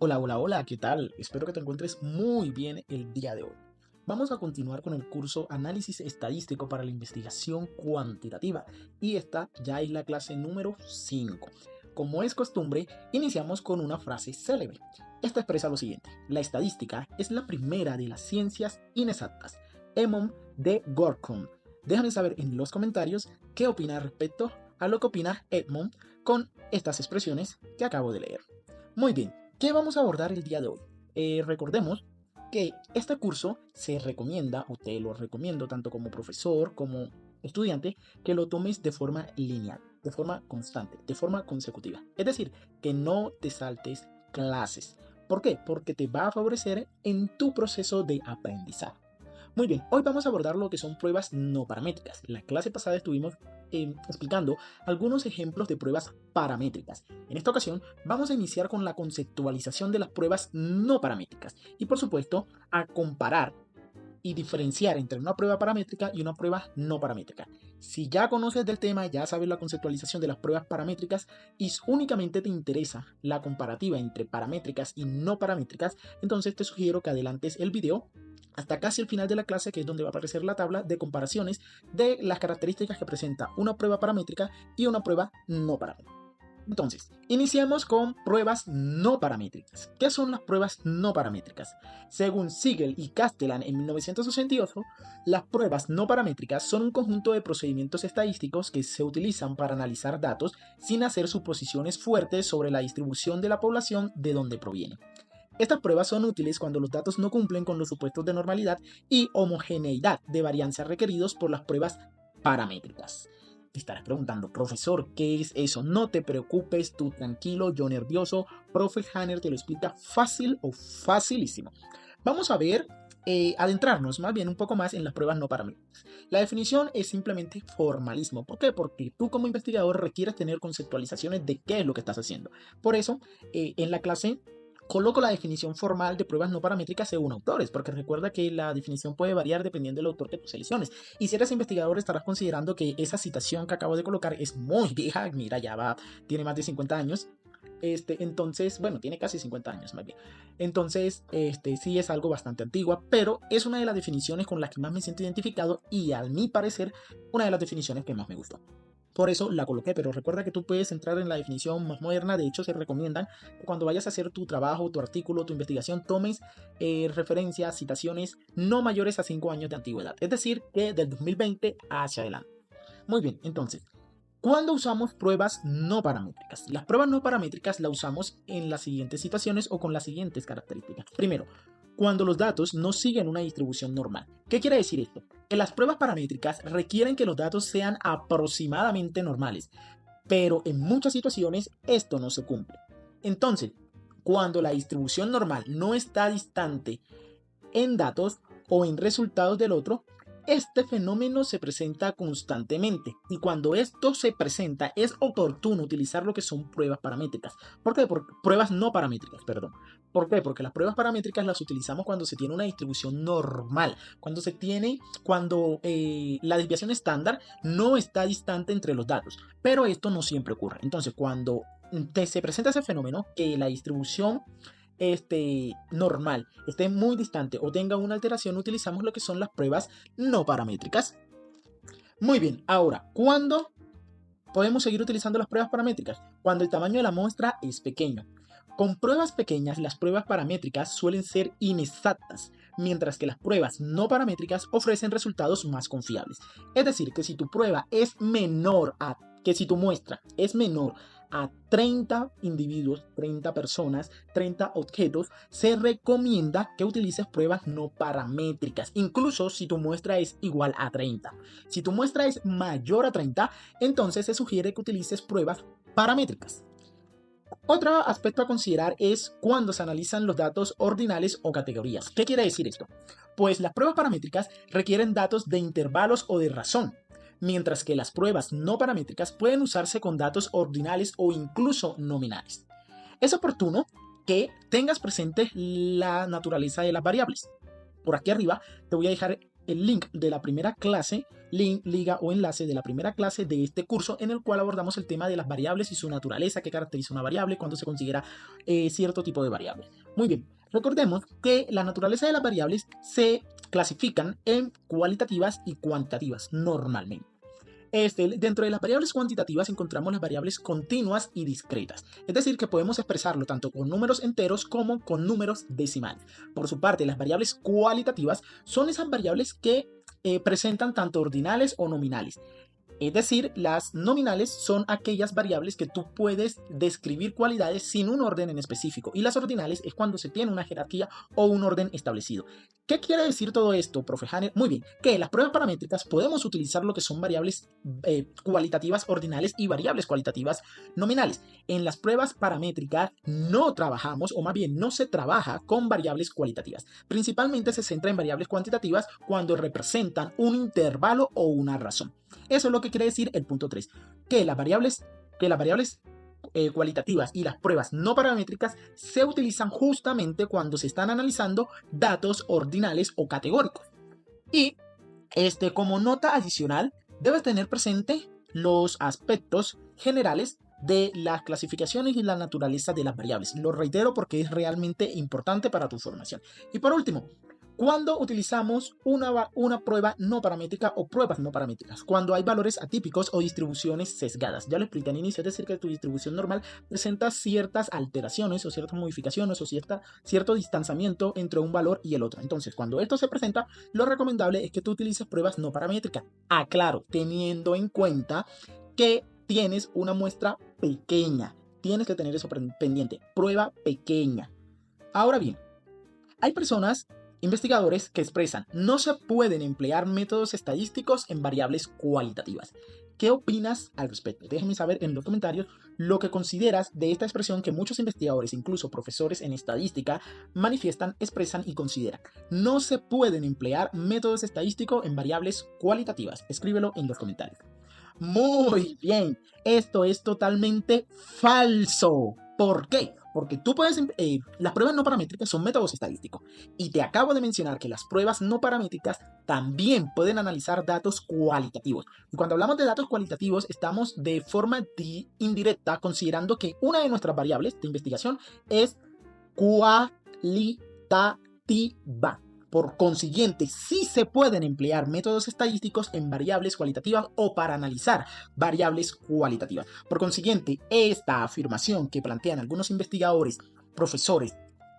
Hola, hola, hola, ¿qué tal? Espero que te encuentres muy bien el día de hoy. Vamos a continuar con el curso Análisis Estadístico para la Investigación Cuantitativa y esta ya es la clase número 5. Como es costumbre, iniciamos con una frase célebre. Esta expresa lo siguiente: la estadística es la primera de las ciencias inexactas. Emon de Gorkum. Déjame saber en los comentarios qué opinas respecto a lo que opina Edmond con estas expresiones que acabo de leer. Muy bien, ¿qué vamos a abordar el día de hoy? Recordemos que este curso se recomienda, o te lo recomiendo tanto como profesor como estudiante, que lo tomes de forma lineal, de forma constante, de forma consecutiva. Es decir, que no te saltes clases. ¿Por qué? Porque te va a favorecer en tu proceso de aprendizaje. Muy bien, hoy vamos a abordar lo que son pruebas no paramétricas. La clase pasada estuvimos explicando algunos ejemplos de pruebas paramétricas. En esta ocasión vamos a iniciar con la conceptualización de las pruebas no paramétricas y por supuesto a comparar y diferenciar entre una prueba paramétrica y una prueba no paramétrica. Si ya conoces del tema, ya sabes la conceptualización de las pruebas paramétricas y únicamente te interesa la comparativa entre paramétricas y no paramétricas, entonces te sugiero que adelantes el video hasta casi el final de la clase, que es donde va a aparecer la tabla de comparaciones de las características que presenta una prueba paramétrica y una prueba no paramétrica. Entonces, iniciamos con pruebas no paramétricas. ¿Qué son las pruebas no paramétricas? Según Siegel y Castellan en 1988, las pruebas no paramétricas son un conjunto de procedimientos estadísticos que se utilizan para analizar datos sin hacer suposiciones fuertes sobre la distribución de la población de donde provienen. Estas pruebas son útiles cuando los datos no cumplen con los supuestos de normalidad y homogeneidad de varianza requeridos por las pruebas paramétricas. Te estarás preguntando: profesor, ¿qué es eso? No te preocupes, tú tranquilo, yo nervioso. Profe Hanner te lo explica fácil o facilísimo. Vamos a ver, adentrarnos más bien un poco más en las pruebas no paramétricas. La definición es simplemente formalismo. ¿Por qué? Porque tú como investigador requieres tener conceptualizaciones de qué es lo que estás haciendo. Por eso, en la clase coloco la definición formal de pruebas no paramétricas según autores, porque recuerda que la definición puede variar dependiendo del autor que tú selecciones. Y si eres investigador, estarás considerando que esa citación que acabo de colocar es muy vieja. Mira, ya va, tiene más de 50 años. Entonces, bueno, tiene casi 50 años más bien. Entonces, sí es algo bastante antigua, pero es una de las definiciones con las que más me siento identificado y, a mi parecer, una de las definiciones que más me gustó. Por eso la coloqué, pero recuerda que tú puedes entrar en la definición más moderna. De hecho, se recomiendan que cuando vayas a hacer tu trabajo, tu artículo, tu investigación, tomes referencias, citaciones no mayores a 5 años de antigüedad. Es decir, que del 2020 hacia adelante. Muy bien, entonces, ¿cuándo usamos pruebas no paramétricas? Las pruebas no paramétricas las usamos en las siguientes situaciones o con las siguientes características. Primero, cuando los datos no siguen una distribución normal. ¿Qué quiere decir esto? Que las pruebas paramétricas requieren que los datos sean aproximadamente normales, pero en muchas situaciones esto no se cumple. Entonces, cuando la distribución normal no está distante en datos o en resultados del otro, este fenómeno se presenta constantemente y cuando esto se presenta es oportuno utilizar lo que son pruebas paramétricas. ¿Por qué? Pruebas no paramétricas, perdón. ¿Por qué? Porque las pruebas paramétricas las utilizamos cuando se tiene una distribución normal, cuando la desviación estándar no está distante entre los datos, pero esto no siempre ocurre. Entonces, cuando se presenta ese fenómeno, que la distribución normal esté muy distante o tenga una alteración, utilizamos lo que son las pruebas no paramétricas. Muy bien, ahora, ¿cuándo podemos seguir utilizando las pruebas paramétricas? Cuando el tamaño de la muestra es pequeño. Con pruebas pequeñas, las pruebas paramétricas suelen ser inexactas, mientras que las pruebas no paramétricas ofrecen resultados más confiables. Es decir, que si tu prueba es menor a, que si tu muestra es menor a 30 individuos, 30 personas, 30 objetos, se recomienda que utilices pruebas no paramétricas, incluso si tu muestra es igual a 30. Si tu muestra es mayor a 30, entonces se sugiere que utilices pruebas paramétricas. Otro aspecto a considerar es cuando se analizan los datos ordinales o categorías. ¿Qué quiere decir esto? Pues las pruebas paramétricas requieren datos de intervalos o de razón, mientras que las pruebas no paramétricas pueden usarse con datos ordinales o incluso nominales. Es oportuno que tengas presente la naturaleza de las variables. Por aquí arriba te voy a dejar el link de la primera clase link, liga o enlace de la primera clase de este curso en el cual abordamos el tema de las variables y su naturaleza, qué caracteriza una variable, cuándo se considera cierto tipo de variable. Muy bien, recordemos que la naturaleza de las variables se clasifican en cualitativas y cuantitativas normalmente. Dentro de las variables cuantitativas encontramos las variables continuas y discretas, es decir, que podemos expresarlo tanto con números enteros como con números decimales. Por su parte, las variables cualitativas son esas variables que presentan tanto ordinales o nominales. Es decir, las nominales son aquellas variables que tú puedes describir cualidades sin un orden en específico, y las ordinales es cuando se tiene una jerarquía o un orden establecido. ¿Qué quiere decir todo esto, profe Hanner? Muy bien, que en las pruebas paramétricas podemos utilizar lo que son variables cualitativas ordinales y variables cualitativas nominales. En las pruebas paramétricas no trabajamos, o más bien no se trabaja con variables cualitativas. Principalmente se centra en variables cuantitativas cuando representan un intervalo o una razón. Eso es lo que quiere decir el punto 3, que las variables cualitativas y las pruebas no paramétricas se utilizan justamente cuando se están analizando datos ordinales o categóricos. Y como nota adicional, debes tener presente los aspectos generales de las clasificaciones y la naturaleza de las variables. Lo reitero porque es realmente importante para tu formación. Y por último, ¿cuándo utilizamos una prueba no paramétrica o pruebas no paramétricas? Cuando hay valores atípicos o distribuciones sesgadas. Ya lo expliqué al inicio, es decir, que tu distribución normal presenta ciertas alteraciones o ciertas modificaciones o cierto distanciamiento entre un valor y el otro. Entonces, cuando esto se presenta, lo recomendable es que tú utilices pruebas no paramétricas. Aclaro, teniendo en cuenta que tienes una muestra pequeña. Tienes que tener eso pendiente. Prueba pequeña. Ahora bien, hay investigadores que expresan, no se pueden emplear métodos estadísticos en variables cualitativas. ¿Qué opinas al respecto? Déjenme saber en los comentarios lo que consideras de esta expresión que muchos investigadores, incluso profesores en estadística, manifiestan, expresan y consideran. No se pueden emplear métodos estadísticos en variables cualitativas. Escríbelo en los comentarios. Muy bien, esto es totalmente falso. ¿Por qué? Porque las pruebas no paramétricas son métodos estadísticos. Y te acabo de mencionar que las pruebas no paramétricas también pueden analizar datos cualitativos. Y cuando hablamos de datos cualitativos, estamos de forma indirecta considerando que una de nuestras variables de investigación es cualitativa. Por consiguiente, sí se pueden emplear métodos estadísticos en variables cualitativas o para analizar variables cualitativas. Por consiguiente, esta afirmación que plantean algunos investigadores, profesores,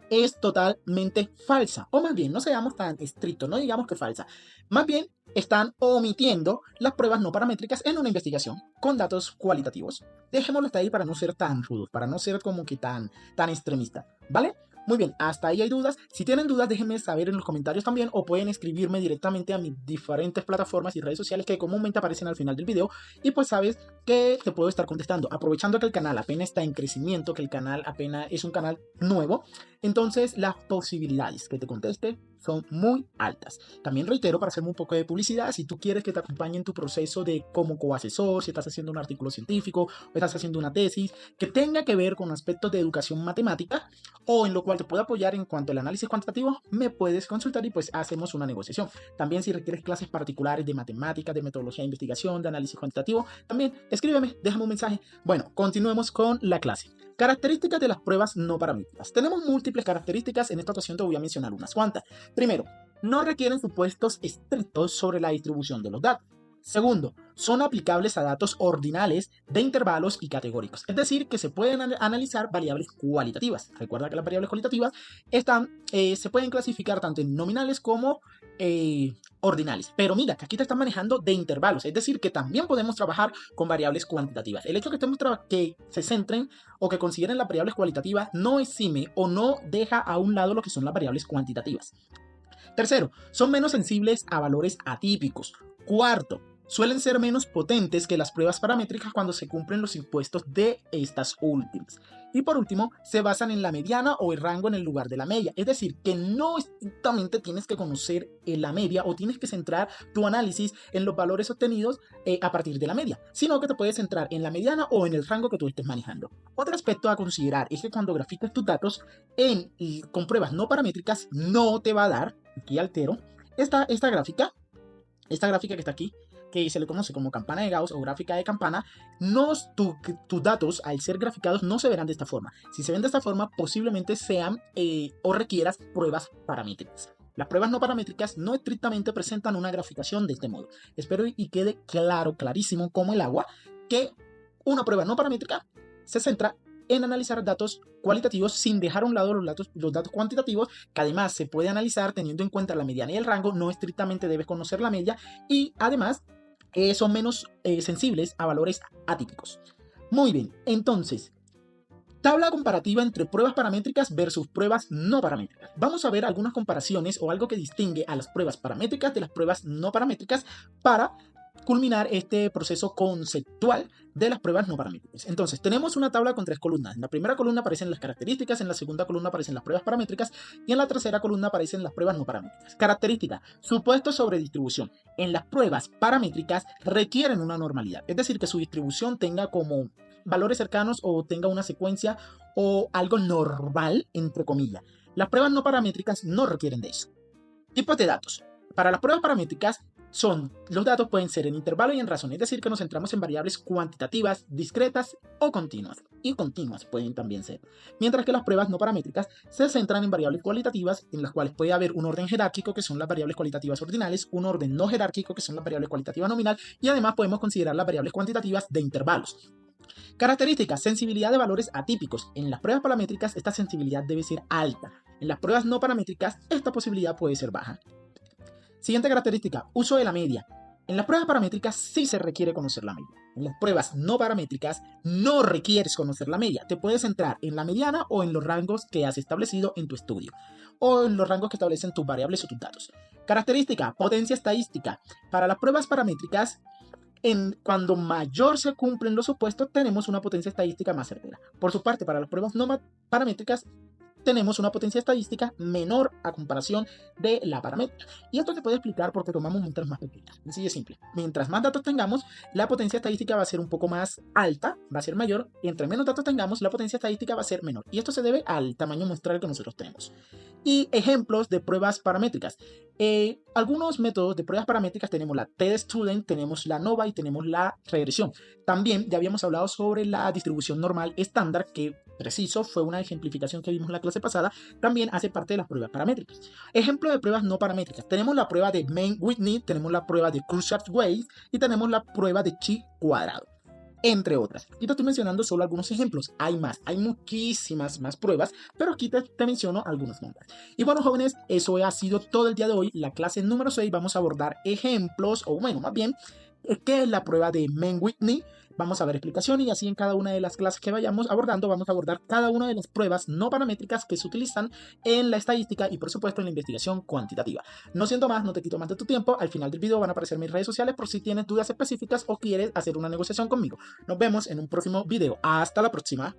es totalmente falsa. O más bien, no seamos tan estrictos, no digamos que falsa. Más bien, están omitiendo las pruebas no paramétricas en una investigación con datos cualitativos. Dejémoslo hasta ahí para no ser tan rudos, para no ser como que tan extremista, ¿vale? Muy bien, hasta ahí hay dudas. Si tienen dudas, déjenme saber en los comentarios también o pueden escribirme directamente a mis diferentes plataformas y redes sociales que comúnmente aparecen al final del video y pues sabes que te puedo estar contestando. Aprovechando que el canal apenas está en crecimiento, que el canal apenas es un canal nuevo, entonces las posibilidades que te conteste son muy altas. También reitero, para hacerme un poco de publicidad, si tú quieres que te acompañe en tu proceso de como coasesor, si estás haciendo un artículo científico o estás haciendo una tesis que tenga que ver con aspectos de educación matemática o en lo cual te puedo apoyar en cuanto al análisis cuantitativo, me puedes consultar y pues hacemos una negociación. También si requieres clases particulares de matemáticas, de metodología de investigación, de análisis cuantitativo, también escríbeme, déjame un mensaje. Bueno, continuemos con la clase. Características de las pruebas no paramétricas. Tenemos múltiples características, en esta ocasión te voy a mencionar unas cuantas. Primero, no requieren supuestos estrictos sobre la distribución de los datos. Segundo, son aplicables a datos ordinales de intervalos y categóricos, es decir, que se pueden analizar variables cualitativas. Recuerda que las variables cualitativas se pueden clasificar tanto en nominales como ordinales. Pero mira, que aquí te están manejando de intervalos, es decir, que también podemos trabajar con variables cuantitativas. El hecho que se centren o que consideren las variables cualitativas no exime o no deja a un lado lo que son las variables cuantitativas. Tercero, son menos sensibles a valores atípicos. Cuarto, suelen ser menos potentes que las pruebas paramétricas cuando se cumplen los impuestos de estas últimas. Y por último, se basan en la mediana o el rango en el lugar de la media. Es decir, que no estrictamente tienes que conocer la media o tienes que centrar tu análisis en los valores obtenidos a partir de la media, sino que te puedes centrar en la mediana o en el rango que tú estés manejando. Otro aspecto a considerar es que cuando grafiques tus datos con pruebas no paramétricas, no te va a dar, aquí altero, esta gráfica que está aquí, que se le conoce como campana de Gauss o gráfica de campana, tus datos al ser graficados no se verán de esta forma. Si se ven de esta forma, posiblemente sean o requieras pruebas paramétricas. Las pruebas no paramétricas no estrictamente presentan una graficación de este modo. Espero y quede claro, clarísimo como el agua, que una prueba no paramétrica se centra en analizar datos cualitativos sin dejar a un lado los datos cuantitativos, que además se puede analizar teniendo en cuenta la mediana y el rango. No estrictamente debes conocer la media, y además son menos sensibles a valores atípicos. Muy bien, entonces, tabla comparativa entre pruebas paramétricas versus pruebas no paramétricas. Vamos a ver algunas comparaciones o algo que distingue a las pruebas paramétricas de las pruebas no paramétricas para culminar este proceso conceptual de las pruebas no paramétricas. Entonces, tenemos una tabla con 3 columnas. En la primera columna aparecen las características, en la segunda columna aparecen las pruebas paramétricas y en la tercera columna aparecen las pruebas no paramétricas. Característica: supuesto sobre distribución. En las pruebas paramétricas requieren una normalidad, es decir, que su distribución tenga como valores cercanos o tenga una secuencia o algo normal, entre comillas. Las pruebas no paramétricas no requieren de eso. Tipos de datos. Para las pruebas paramétricas, los datos pueden ser en intervalo y en razón, es decir, que nos centramos en variables cuantitativas, discretas o continuas. Y continuas pueden también ser. Mientras que las pruebas no paramétricas se centran en variables cualitativas, en las cuales puede haber un orden jerárquico, que son las variables cualitativas ordinales, un orden no jerárquico, que son las variables cualitativas nominal, y además podemos considerar las variables cuantitativas de intervalos. Características: sensibilidad de valores atípicos. En las pruebas paramétricas esta sensibilidad debe ser alta. En las pruebas no paramétricas esta posibilidad puede ser baja. Siguiente característica: uso de la media. En las pruebas paramétricas sí se requiere conocer la media. En las pruebas no paramétricas no requieres conocer la media. Te puedes centrar en la mediana o en los rangos que has establecido en tu estudio, o en los rangos que establecen tus variables o tus datos. Característica: potencia estadística. Para las pruebas paramétricas, cuando mayor se cumplen los supuestos, tenemos una potencia estadística más certera. Por su parte, para las pruebas no paramétricas, tenemos una potencia estadística menor a comparación de la paramétrica. Y esto se puede explicar porque tomamos muestras más pequeñas. Sencillo y simple. Mientras más datos tengamos, la potencia estadística va a ser un poco más alta, va a ser mayor, y entre menos datos tengamos, la potencia estadística va a ser menor. Y esto se debe al tamaño muestral que nosotros tenemos. Y ejemplos de pruebas paramétricas. Algunos métodos de pruebas paramétricas: tenemos la TestStudent, tenemos la ANOVA y tenemos la regresión. También ya habíamos hablado sobre la distribución normal estándar, que preciso fue una ejemplificación que vimos en la clase pasada. También hace parte de las pruebas paramétricas. Ejemplo de pruebas no paramétricas: tenemos la prueba de Mann-Whitney, tenemos la prueba de Kirchhoff-Weiss y tenemos la prueba de Chi cuadrado, entre otras. Aquí te estoy mencionando solo algunos ejemplos. Hay más, hay muchísimas más pruebas, pero aquí te menciono algunos nombres. Y bueno, jóvenes, eso ha sido todo el día de hoy. La clase número 6 vamos a abordar ejemplos, o bueno, más bien, ¿qué es la prueba de Mann-Whitney? Vamos a ver explicaciones, y así en cada una de las clases que vayamos abordando vamos a abordar cada una de las pruebas no paramétricas que se utilizan en la estadística y por supuesto en la investigación cuantitativa. No siendo más, no te quito más de tu tiempo. Al final del video van a aparecer mis redes sociales por si tienes dudas específicas o quieres hacer una negociación conmigo. Nos vemos en un próximo video. Hasta la próxima.